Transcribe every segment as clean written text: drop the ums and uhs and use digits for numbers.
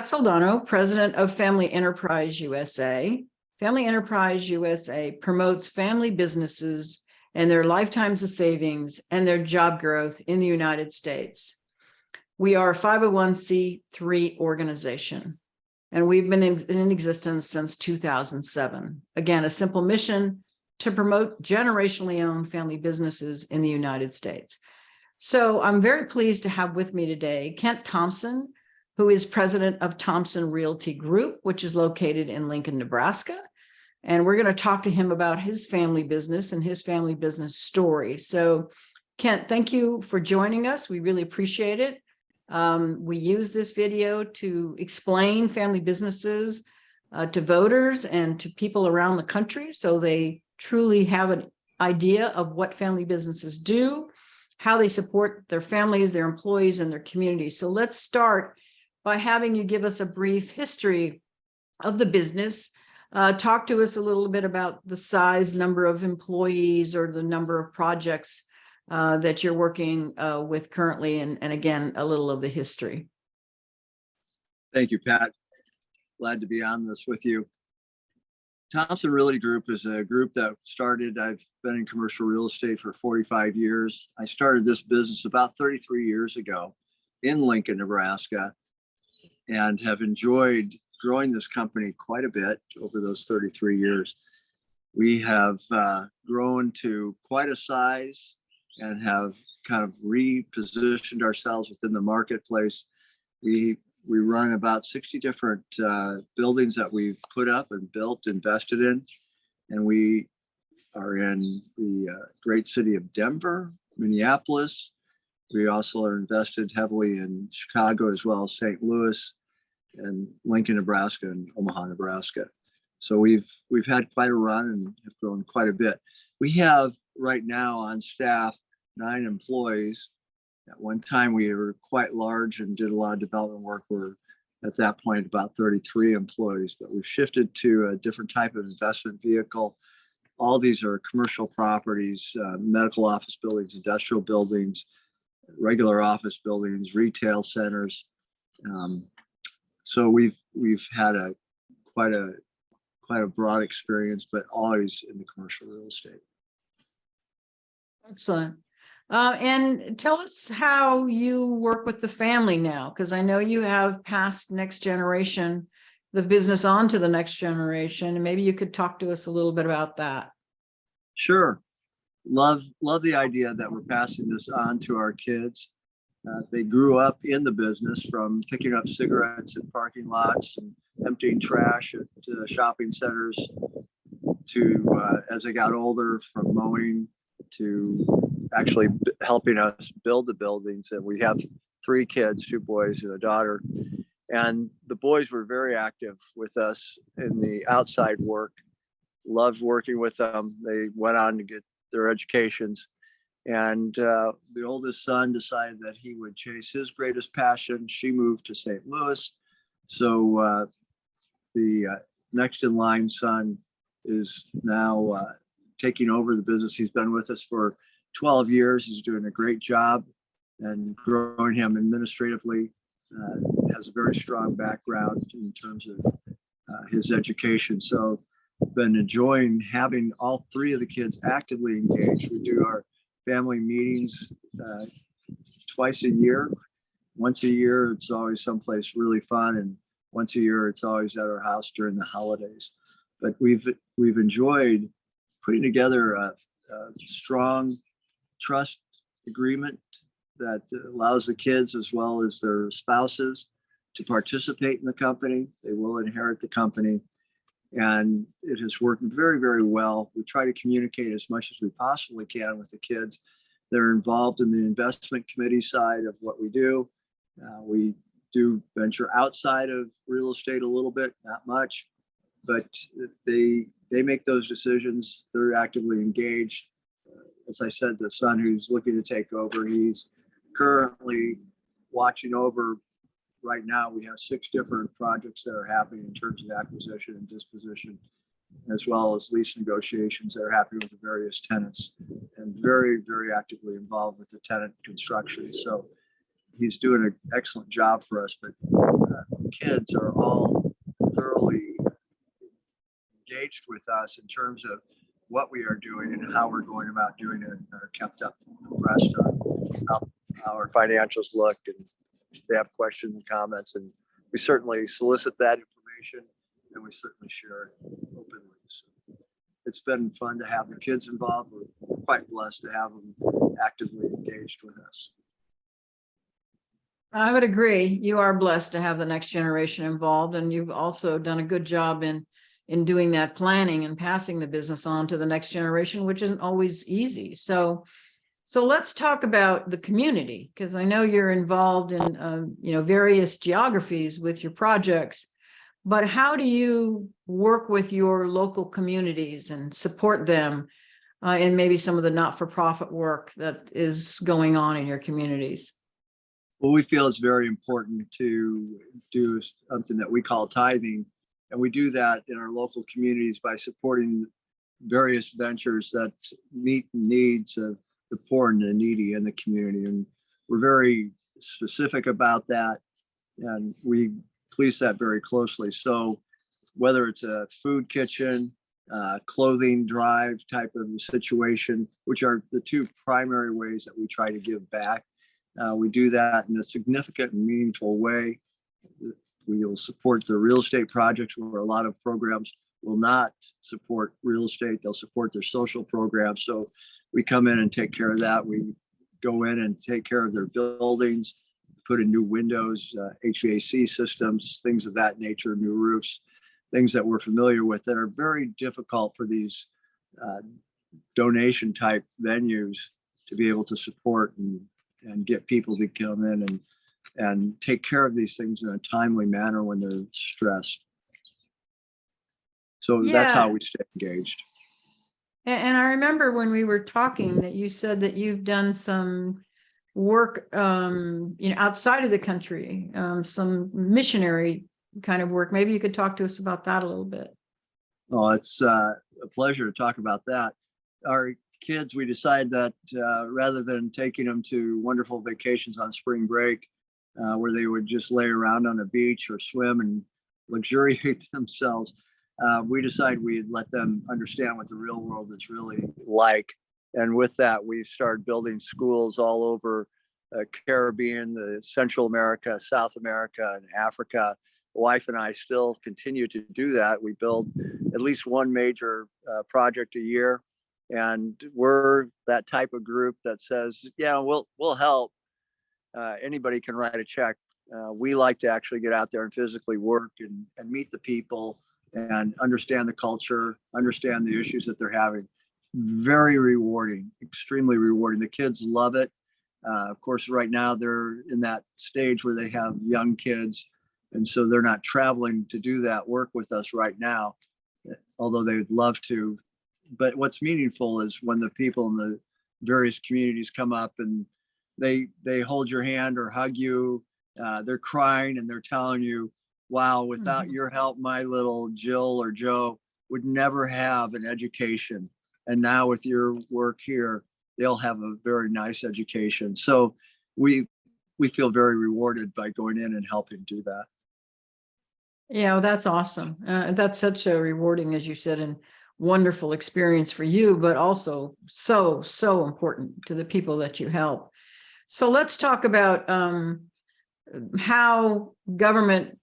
Pat Soldano, president of Family Enterprise USA. Family Enterprise USA promotes family businesses and their lifetimes of savings and their job growth in the United States. We are a 501c3 organization, and we've been in existence since 2007. Again, a simple mission to promote generationally owned family businesses in the United States. So I'm very pleased to have with me today Kent Thompson, who is president of Thompson Realty Group, which is located in Lincoln, Nebraska. And we're going to talk to him about his family business and his family business story. So Kent, thank you for joining us. We really appreciate it. We use this video to explain family businesses to voters and to people around the country, so they truly have an idea of what family businesses do, how they support their families, their employees, and their communities. So let's start by having you give us a brief history of the business. Talk to us a little bit about the size, number of employees, or the number of projects that you're working with currently, and again, a little of the history. Thank you, Pat. Glad to be on this with you. Thompson Realty Group is a group that started, I've been in commercial real estate for 45 years. I started this business about 33 years ago in Lincoln, Nebraska, and have enjoyed growing this company quite a bit over those 33 years. We have grown to quite a size and have kind of repositioned ourselves within the marketplace. We run about 60 different buildings that we've put up and built, invested in. And we are in the great city of Denver, Minneapolis. We also are invested heavily in Chicago, as well as St. Louis and Lincoln, Nebraska, and Omaha, Nebraska. So we've had quite a run and have grown quite a bit. We have right now on staff 9 employees. At one time, we were quite large and did a lot of development work. We're at that point about 33 employees, but we've shifted to a different type of investment vehicle. All these are commercial properties, medical office buildings, industrial buildings, regular office buildings, retail centers. So we've had quite a broad experience, but always in the commercial real estate. Excellent. And tell us how you work with the family now, because I know you have passed next generation, the business on to the next generation, and maybe you could talk to us a little bit about that. Sure. Love the idea that we're passing this on to our kids. They grew up in the business, from picking up cigarettes in parking lots and emptying trash at shopping centers to, as they got older, from mowing to actually helping us build the buildings. And we have 3 kids, 2 boys and a daughter. And the boys were very active with us in the outside work, loved working with them. They went on to get their educations. And the oldest son decided that he would chase his greatest passion. She moved to St. Louis. So the next in line son is now taking over the business. He's been with us for 12 years. He's doing a great job and growing him administratively. Has a very strong background in terms of his education. So been enjoying having all 3 of the kids actively engaged. We do our family meetings twice a year. Once a year, it's always someplace really fun, and once a year, it's always at our house during the holidays. But we've enjoyed putting together a strong trust agreement that allows the kids, as well as their spouses, to participate in the company. They will inherit the company, and it has worked very, very well. We try to communicate as much as we possibly can with the kids. They're involved in the investment committee side of what we do. We do venture outside of real estate a little bit, not much, but they make those decisions. They're actively engaged. As I said, the son who's looking to take over, he's currently watching over. Right now, we have 6 different projects that are happening in terms of acquisition and disposition, as well as lease negotiations that are happening with the various tenants, and very, very actively involved with the tenant construction. So he's doing an excellent job for us. But kids are all thoroughly engaged with us in terms of what we are doing and how we're going about doing it, and are kept up abreast of how our financials look, and they have questions and comments, and we certainly solicit that information, and we certainly share it openly. So it's been fun to have the kids involved. We're quite blessed to have them actively engaged with us. I would agree. You are blessed to have the next generation involved, and you've also done a good job in doing that planning and passing the business on to the next generation, which isn't always easy. So let's talk about the community, because I know you're involved in various geographies with your projects. But how do you work with your local communities and support them in maybe some of the not-for-profit work that is going on in your communities? Well, we feel it's very important to do something that we call tithing. And we do that in our local communities by supporting various ventures that meet the needs of the poor and the needy in the community. And we're very specific about that, and we police that very closely. So whether it's a food kitchen, clothing drive type of situation, which are the two primary ways that we try to give back, we do that in a significant and meaningful way. We will support the real estate projects, where a lot of programs will not support real estate. They'll support their social programs. So we come in and take care of that. We go in and take care of their buildings, put in new windows, HVAC systems, things of that nature, new roofs, things that we're familiar with that are very difficult for these donation type venues to be able to support and get people to come in and take care of these things in a timely manner when they're stressed. So that's how we stay engaged. And I remember when we were talking that you said that you've done some work, outside of the country, some missionary kind of work. Maybe you could talk to us about that a little bit. Oh, it's a pleasure to talk about that. Our kids, we decided that rather than taking them to wonderful vacations on spring break, where they would just lay around on a beach or swim and luxuriate themselves, we decided we'd let them understand what the real world is really like. And with that, we started building schools all over the Caribbean, the Central America, South America, and Africa. My wife and I still continue to do that. We build at least one major project a year. And we're that type of group that says, yeah, we'll help. Anybody can write a check. We like to actually get out there and physically work and meet the people and understand the culture, understand the issues that they're having. Very rewarding, extremely rewarding. The kids love it. Of course, right now they're in that stage where they have young kids, and so they're not traveling to do that work with us right now, although they'd love to. But what's meaningful is when the people in the various communities come up and they hold your hand or hug you. They're crying and they're telling you, wow, without your help, my little Jill or Joe would never have an education. And now with your work here, they'll have a very nice education. So we feel very rewarded by going in and helping do that. Yeah, well, that's awesome. That's such a rewarding, as you said, and wonderful experience for you, but also so important to the people that you help. So let's talk about how government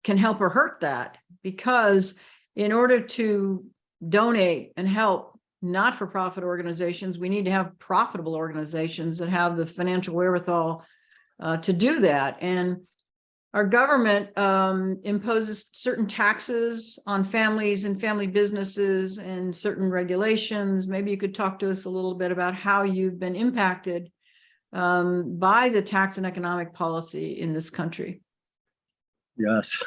can help or hurt that, because in order to donate and help not-for-profit organizations, we need to have profitable organizations that have the financial wherewithal to do that. And our government imposes certain taxes on families and family businesses and certain regulations. Maybe you could talk to us a little bit about how you've been impacted by the tax and economic policy in this country. Yes.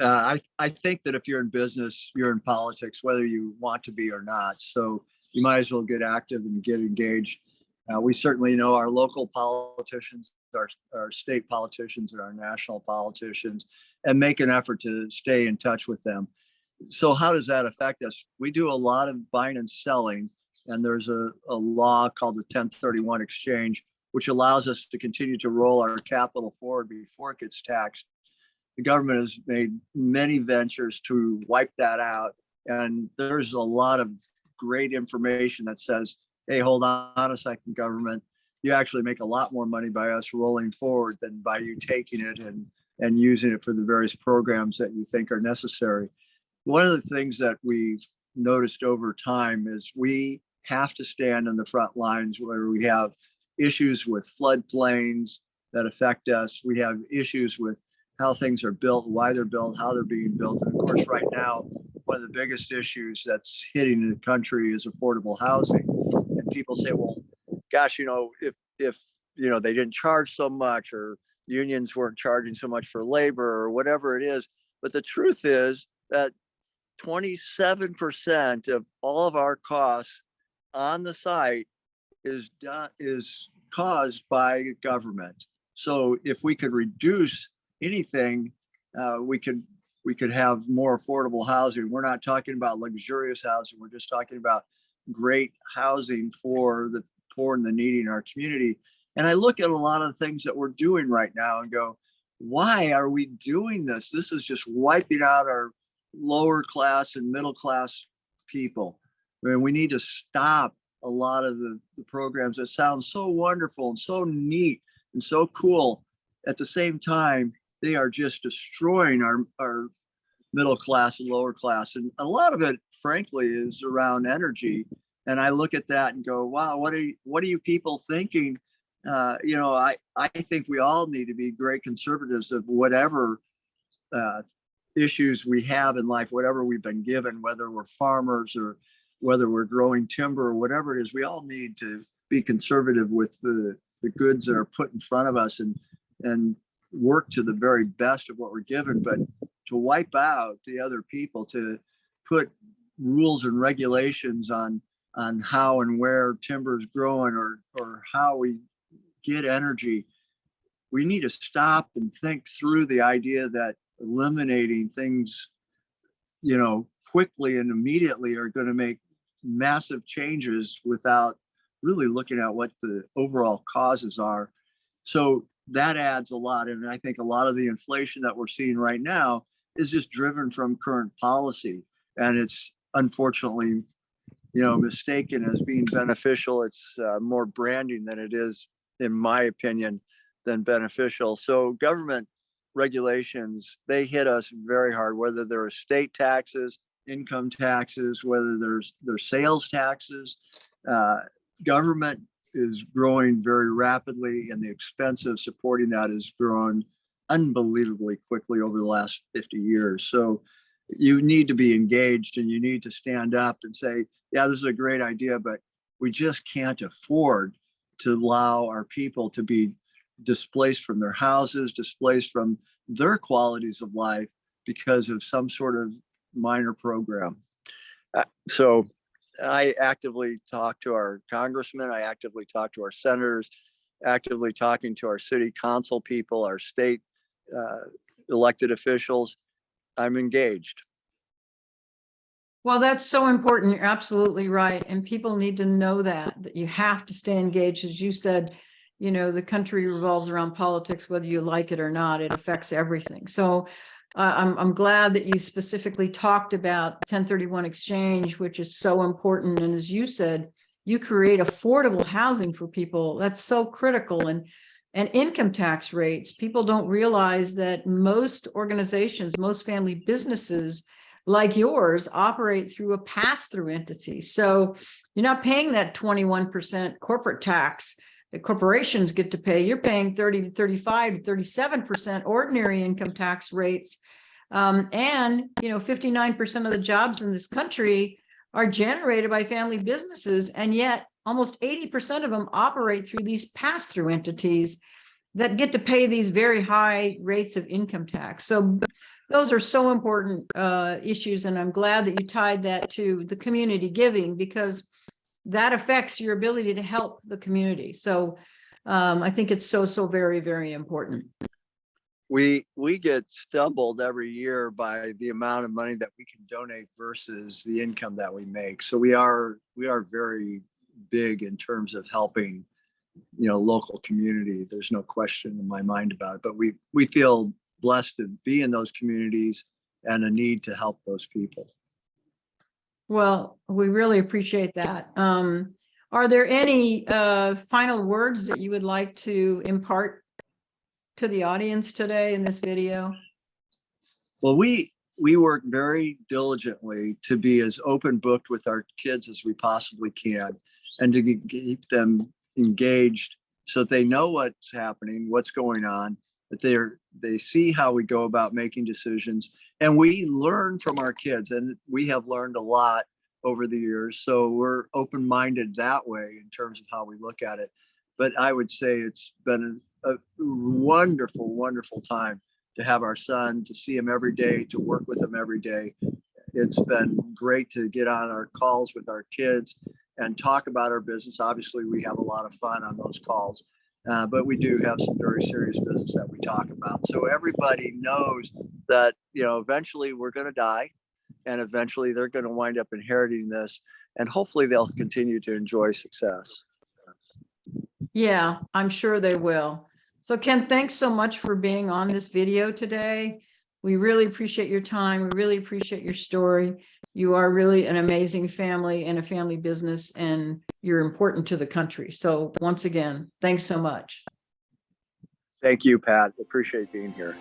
I think that if you're in business, you're in politics, whether you want to be or not. So you might as well get active and get engaged. We certainly know our local politicians, our state politicians, and our national politicians, and make an effort to stay in touch with them. So how does that affect us? We do a lot of buying and selling, and there's a law called the 1031 exchange, which allows us to continue to roll our capital forward before it gets taxed. the government has made many ventures to wipe that out. And there's a lot of great information that says, hey, hold on a second, government. You actually make a lot more money by us rolling forward than by you taking it and using it for the various programs that you think are necessary. One of the things that we've noticed over time is we have to stand on the front lines where we have issues with floodplains that affect us. We have issues with how things are built, why they're built, how they're being built. And of course, right now, one of the biggest issues that's hitting the country is affordable housing. And people say, well, gosh, if they didn't charge so much, or unions weren't charging so much for labor, or whatever it is. But the truth is that 27% of all of our costs on the site is caused by government. So if we could reduce anything, we could have more affordable housing. We're not talking about luxurious housing. We're just talking about great housing for the poor and the needy in our community. And I look at a lot of the things that we're doing right now and go, why are we doing this? This is just wiping out our lower class and middle class people. I mean, we need to stop a lot of the programs that sound so wonderful and so neat and so cool. At the same time, they are just destroying our middle class and lower class. And a lot of it, frankly, is around energy. And I look at that and go, wow, what are you people thinking? I think we all need to be great conservatives of whatever issues we have in life, whatever we've been given, whether we're farmers or whether we're growing timber or whatever it is. We all need to be conservative with the goods that are put in front of us and work to the very best of what we're given. But to wipe out the other people, to put rules and regulations on how and where timber is growing or how we get energy, we need to stop and think through the idea that eliminating things, quickly and immediately are going to make massive changes without really looking at what the overall causes are. So that adds a lot. And I think a lot of the inflation that we're seeing right now is just driven from current policy. And it's unfortunately, mistaken as being beneficial. It's more branding than it is, in my opinion, than beneficial. So government regulations, they hit us very hard, whether they're estate taxes, income taxes, whether there's sales taxes. Government is growing very rapidly, and the expense of supporting that has grown unbelievably quickly over the last 50 years. So you need to be engaged, and you need to stand up and say, yeah, this is a great idea, but we just can't afford to allow our people to be displaced from their houses, displaced from their qualities of life because of some sort of minor program. So I actively talk to our congressmen, I actively talk to our senators, actively talking to our city council people, our state elected officials. I'm engaged. Well, that's so important. You're absolutely right. And people need to know that you have to stay engaged. As you said, the country revolves around politics, whether you like it or not. It affects everything. So I'm glad that you specifically talked about 1031 exchange, which is so important. And as you said, you create affordable housing for people. That's so critical. And income tax rates, people don't realize that most organizations, most family businesses like yours operate through a pass-through entity. So you're not paying that 21% corporate tax that corporations get to pay. You're paying 30 to 35 to 37% ordinary income tax rates. And 59% of the jobs in this country are generated by family businesses. And yet almost 80% of them operate through these pass-through entities that get to pay these very high rates of income tax. So those are so important issues. And I'm glad that you tied that to the community giving, because that affects your ability to help the community. So I think it's so very, very important. We get stumbled every year by the amount of money that we can donate versus the income that we make. So we are very big in terms of helping, local community. There's no question in my mind about it. But we feel blessed to be in those communities and a need to help those people. Well, we really appreciate that. Are there any final words that you would like to impart to the audience today in this video? Well, we work very diligently to be as open booked with our kids as we possibly can, and to keep them engaged so that they know what's happening, what's going on, that they see how we go about making decisions, and we learn from our kids, and we have learned a lot over the years. So we're open-minded that way in terms of how we look at it. But I would say it's been a wonderful, wonderful time to have our son, to see him every day, to work with him every day. It's been great to get on our calls with our kids and talk about our business. Obviously, we have a lot of fun on those calls, but we do have some very serious business that we talk about. So everybody knows that, eventually we're going to die, and eventually they're going to wind up inheriting this, and hopefully they'll continue to enjoy success. Yeah, I'm sure they will. So Ken, thanks so much for being on this video today. We really appreciate your time. We really appreciate your story. You are really an amazing family and a family business, and you're important to the country. So once again, thanks so much. Thank you, Pat. Appreciate being here.